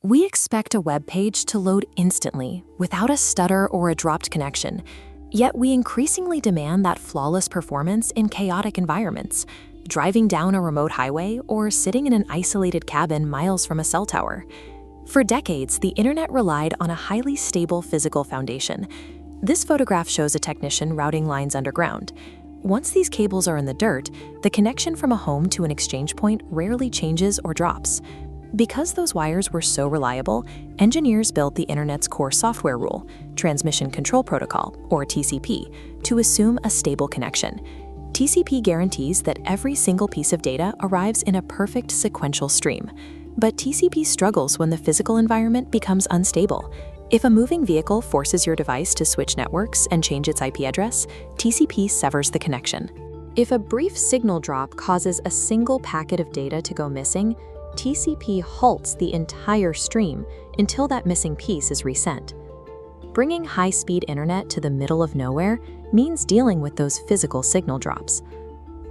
We expect a web page to load instantly, without a stutter or a dropped connection. Yet we increasingly demand that flawless performance in chaotic environments, driving down a remote highway or sitting in an isolated cabin miles from a cell tower. For decades, the internet relied on a highly stable physical foundation. This photograph shows a technician routing lines underground. Once these cables are in the dirt, the connection from a home to an exchange point rarely changes or drops. Because those wires were so reliable, engineers built the internet's core software rule, Transmission Control Protocol, or TCP, to assume a stable connection. TCP guarantees that every single piece of data arrives in a perfect sequential stream. But TCP struggles when the physical environment becomes unstable. If a moving vehicle forces your device to switch networks and change its IP address, TCP severs the connection. If a brief signal drop causes a single packet of data to go missing, TCP halts the entire stream until that missing piece is resent. Bringing high-speed internet to the middle of nowhere means dealing with those physical signal drops.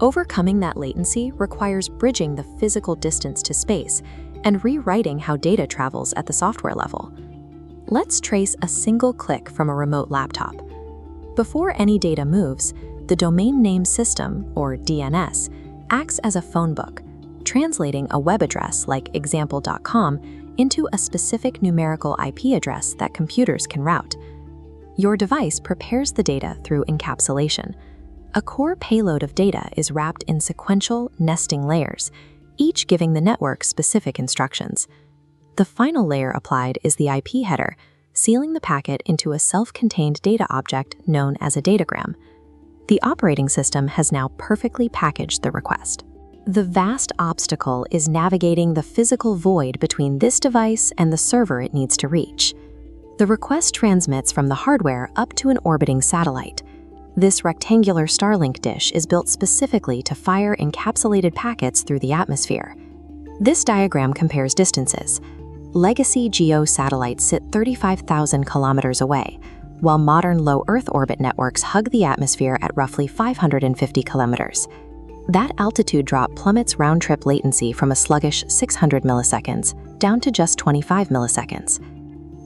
Overcoming that latency requires bridging the physical distance to space and rewriting how data travels at the software level. Let's trace a single click from a remote laptop. Before any data moves, the domain name system, or DNS, acts as a phone book, translating a web address like example.com into a specific numerical IP address that computers can route. Your device prepares the data through encapsulation. A core payload of data is wrapped in sequential, nesting layers, each giving the network specific instructions. The final layer applied is the IP header, sealing the packet into a self-contained data object known as a datagram. The operating system has now perfectly packaged the request. The vast obstacle is navigating the physical void between this device and the server it needs to reach. The request transmits from the hardware up to an orbiting satellite. This rectangular Starlink dish is built specifically to fire encapsulated packets through the atmosphere. This diagram compares distances. Legacy GEO satellites sit 35,000 kilometers away, while modern low Earth orbit networks hug the atmosphere at roughly 550 kilometers. That altitude drop plummets round-trip latency from a sluggish 600 milliseconds down to just 25 milliseconds.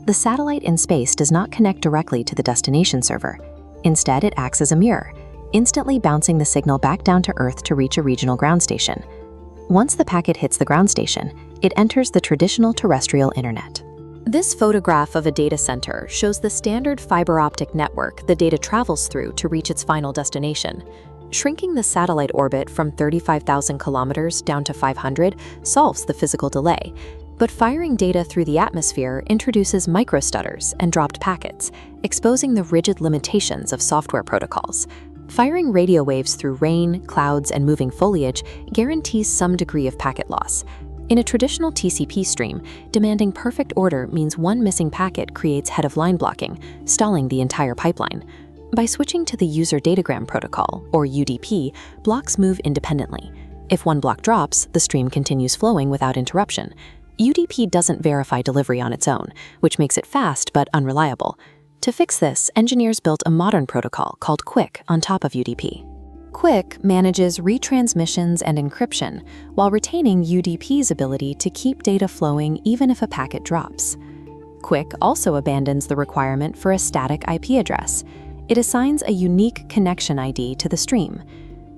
The satellite in space does not connect directly to the destination server. Instead, it acts as a mirror, instantly bouncing the signal back down to Earth to reach a regional ground station. Once the packet hits the ground station, it enters the traditional terrestrial internet. This photograph of a data center shows the standard fiber optic network the data travels through to reach its final destination. Shrinking the satellite orbit from 35,000 kilometers down to 500 solves the physical delay, but firing data through the atmosphere introduces microstutters and dropped packets, exposing the rigid limitations of software protocols. Firing radio waves through rain, clouds, and moving foliage guarantees some degree of packet loss. In a traditional TCP stream, demanding perfect order means one missing packet creates head-of-line blocking, stalling the entire pipeline. By switching to the User Datagram Protocol, or UDP, blocks move independently. If one block drops, the stream continues flowing without interruption. UDP doesn't verify delivery on its own, which makes it fast but unreliable. To fix this, engineers built a modern protocol called QUIC on top of UDP. QUIC manages retransmissions and encryption while retaining UDP's ability to keep data flowing even if a packet drops. QUIC also abandons the requirement for a static IP address. It assigns a unique connection ID to the stream.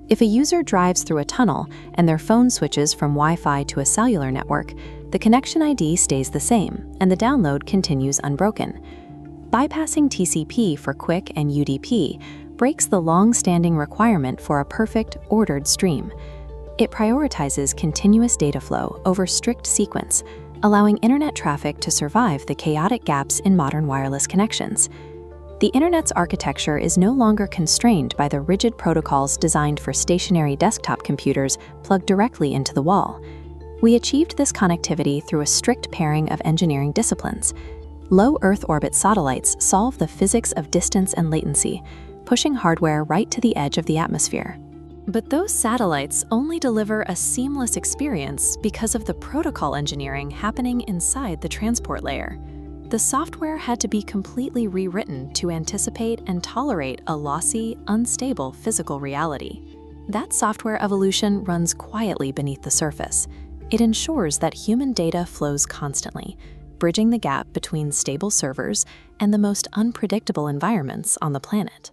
If a user drives through a tunnel and their phone switches from Wi-Fi to a cellular network, the connection ID stays the same and the download continues unbroken. Bypassing TCP for QUIC and UDP breaks the long-standing requirement for a perfect, ordered stream. It prioritizes continuous data flow over strict sequence, allowing internet traffic to survive the chaotic gaps in modern wireless connections. The internet's architecture is no longer constrained by the rigid protocols designed for stationary desktop computers plugged directly into the wall. We achieved this connectivity through a strict pairing of engineering disciplines. Low Earth orbit satellites solve the physics of distance and latency, pushing hardware right to the edge of the atmosphere. But those satellites only deliver a seamless experience because of the protocol engineering happening inside the transport layer. The software had to be completely rewritten to anticipate and tolerate a lossy, unstable physical reality. That software evolution runs quietly beneath the surface. It ensures that human data flows constantly, bridging the gap between stable servers and the most unpredictable environments on the planet.